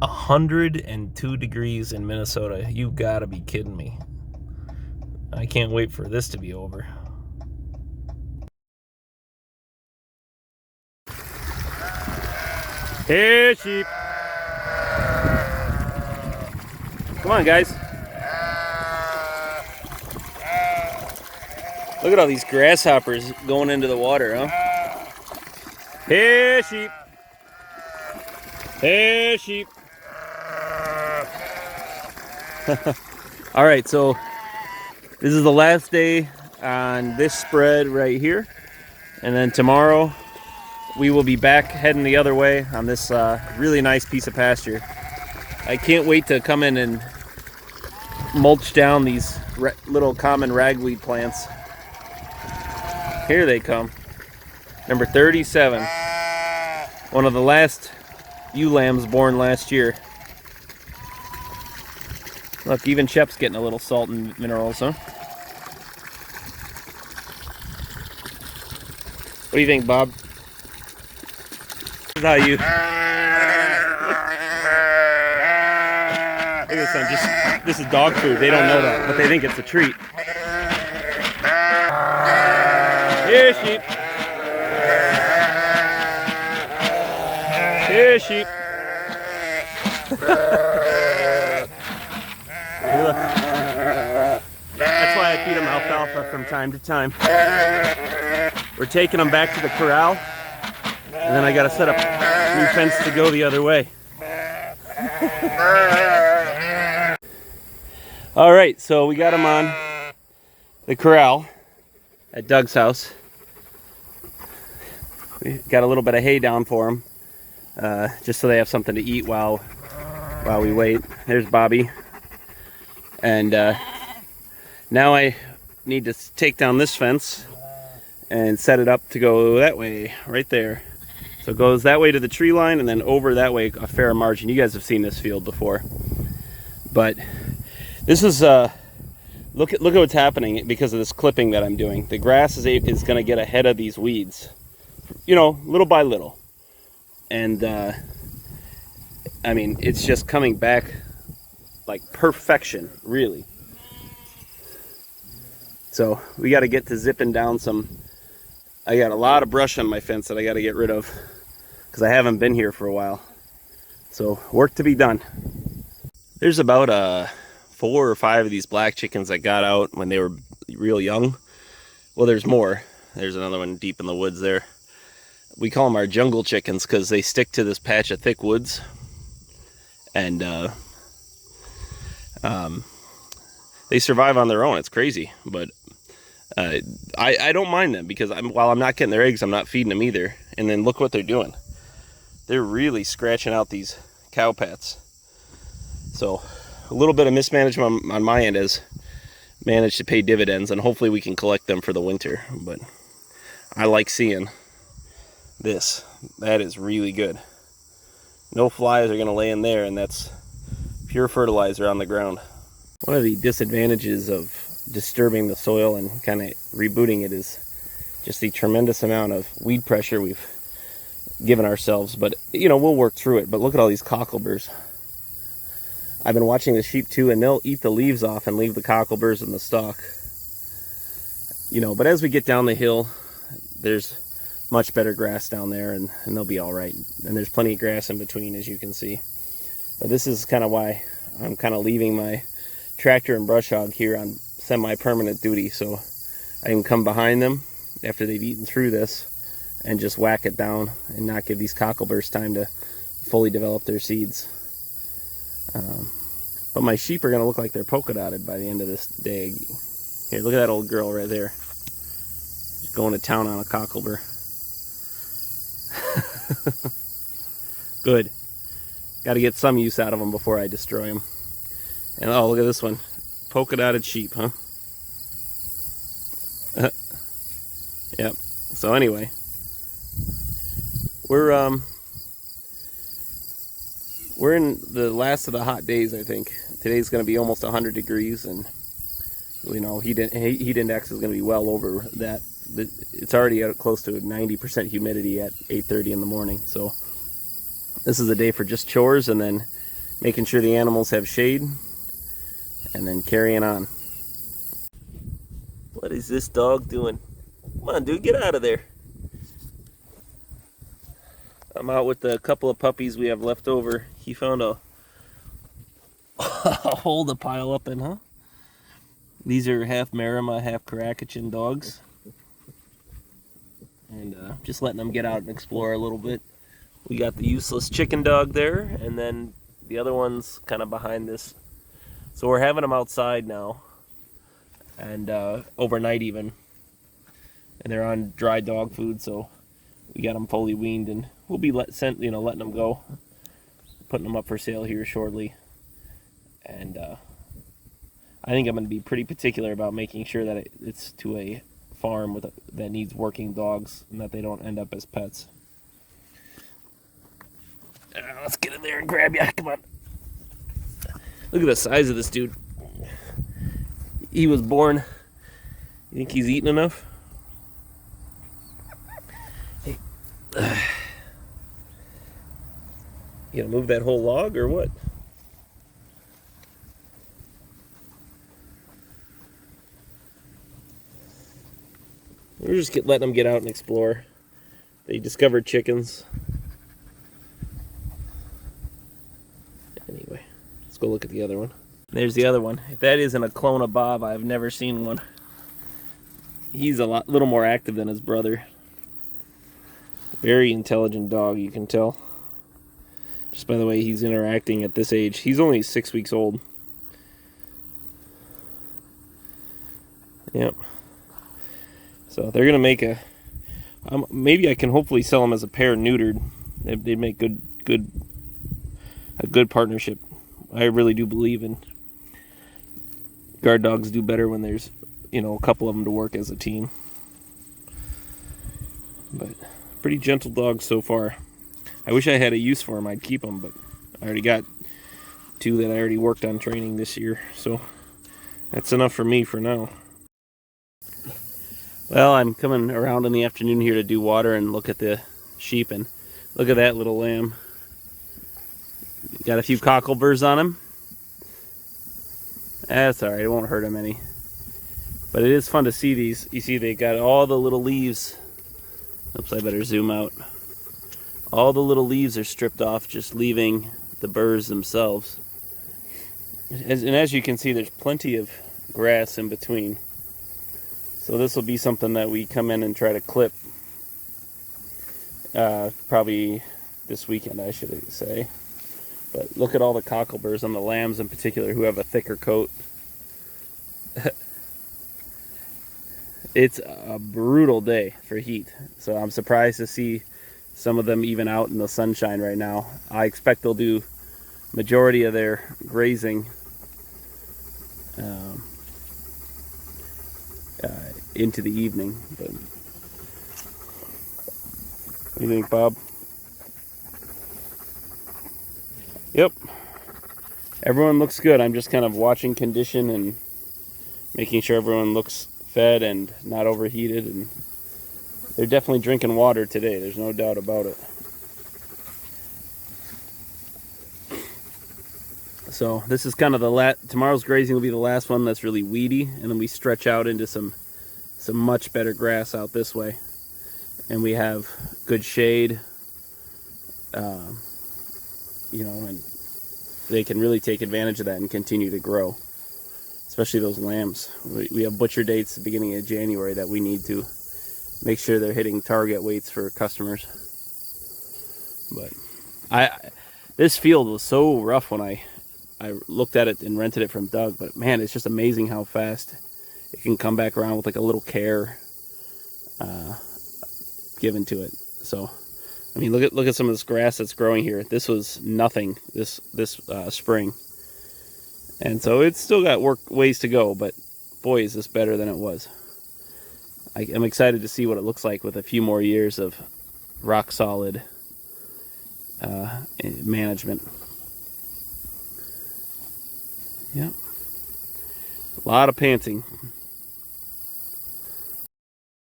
102 degrees in Minnesota. You gotta be kidding me. I can't wait for this to be over. Here, sheep. Come on, guys. Look at all these grasshoppers going into the water, huh? Here, sheep. Here, sheep. All right, so this is the last day on this spread right here, and then tomorrow we will be back heading the other way on this really nice piece of pasture. I can't wait to come in and mulch down these little common ragweed plants. Here they come. Number 37. One of the last ewe lambs born last year. Look, even Shep's getting a little salt and minerals, huh? What do you think, Bob? This is how you... Look at this one. This is dog food. They don't know that, but they think it's a treat. Here, sheep. Here, sheep. That's why I feed them alfalfa from time to time. We're taking them back to the corral, and then I got to set up a new fence to go the other way. All right, so we got them on the corral at Doug's house. We got a little bit of hay down for them, just so they have something to eat while we wait. There's Bobby. And now I need to take down this fence and set it up to go that way, right there. So it goes that way to the tree line and then over that way a fair margin. You guys have seen this field before. But this is, look at what's happening because of this clipping that I'm doing. The grass is going to get ahead of these weeds, you know, little by little. And, I mean, it's just coming back like perfection, really. So we got to get to zipping down some. I got a lot of brush on my fence that I got to get rid of because I haven't been here for a while. So work to be done. There's about 4 or 5 of these black chickens that got out when they were real young. Well, there's more. There's another one deep in the woods there. We call them our jungle chickens because they stick to this patch of thick woods. And they survive on their own. It's crazy, but I don't mind them because while I'm not getting their eggs, I'm not feeding them either. And then look what they're doing. They're really scratching out these cow pats. So a little bit of mismanagement on my end has managed to pay dividends, and hopefully we can collect them for the winter. But I like seeing this. That is really good. No flies are going to lay in there, and that's pure fertilizer on the ground. One of the disadvantages of disturbing the soil and kind of rebooting it is just the tremendous amount of weed pressure we've given ourselves. But, you know, we'll work through it. But look at all these cockleburs. I've been watching the sheep too, and they'll eat the leaves off and leave the cockleburs in the stalk. You know, but as we get down the hill, there's much better grass down there, and they'll be all right. And there's plenty of grass in between, as you can see. But this is kind of why I'm kind of leaving my tractor and brush hog here on semi-permanent duty, so I can come behind them after they've eaten through this and just whack it down and not give these cockleburs time to fully develop their seeds. But my sheep are going to look like they're polka dotted by the end of this day. Here, look at that old girl right there. She's going to town on a cocklebur. Good. Got to get some use out of them before I destroy them. And oh, look at this one. Polka dotted sheep, huh? Yep. So anyway, we're in the last of the hot days, I think. Today's going to be almost 100 degrees, and you know, heat index is going to be well over that. It's already at close to 90% humidity at 8:30 in the morning. So this is a day for just chores, and then making sure the animals have shade, and then carrying on. What is this dog doing? Come on, dude, get out of there. I'm out with the couple of puppies we have left over. He found a hole to pile up in, huh? These are half Marama, half Karakachin dogs. And just letting them get out and explore a little bit. We got the useless chicken dog there, and then the other one's kind of behind this. So we're having them outside now, and overnight even. And they're on dry dog food, so we got them fully weaned, and we'll be letting them go, putting them up for sale here shortly. And I think I'm going to be pretty particular about making sure that it's to a farm that needs working dogs and that they don't end up as pets. Let's get in there and grab you. Come on. Look at the size of this dude. He was born. You think he's eaten enough? Hey. You gonna move that whole log or what? We're just letting them get out and explore. They discovered chickens. Anyway, let's go look at the other one. There's the other one. If that isn't a clone of Bob, I've never seen one. He's a little more active than his brother. Very intelligent dog, you can tell. Just by the way he's interacting at this age. He's only 6 weeks old. Yep. So they're gonna make maybe I can hopefully sell them as a pair neutered. They make a good partnership. I really do believe in guard dogs do better when there's a couple of them to work as a team. But pretty gentle dogs so far. I wish I had a use for them. I'd keep them, but I already got 2 that I already worked on training this year, so that's enough for me for now. Well, I'm coming around in the afternoon here to do water and look at the sheep, and look at that little lamb. Got a few cockleburs on him. That's alright, it won't hurt him any. But it is fun to see these. You see they got all the little leaves. Oops, I better zoom out. All the little leaves are stripped off, just leaving the burrs themselves. As you can see, there's plenty of grass in between. So this will be something that we come in and try to clip. Probably this weekend, I should say. But look at all the cockleburs on the lambs in particular who have a thicker coat. It's a brutal day for heat. So I'm surprised to see some of them even out in the sunshine right now. I expect they'll do majority of their grazing into the evening. But what do you think, Bob? Yep. Everyone looks good. I'm just kind of watching condition and making sure everyone looks fed and not overheated. And they're definitely drinking water today. There's no doubt about it. So this is kind of tomorrow's grazing will be the last one that's really weedy, and then we stretch out into some much better grass out this way, and we have good shade. And they can really take advantage of that and continue to grow, especially those lambs. We have butcher dates at the beginning of January that we need to make sure they're hitting target weights for customers. But this field was so rough when I looked at it and rented it from Doug, but man, it's just amazing how fast it can come back around with like a little care given to it. So I mean, look at some of this grass that's growing here. This was nothing this spring, and so it's still got ways to go. But boy, is this better than it was. I'm excited to see what it looks like with a few more years of rock solid management. Yeah, a lot of panting.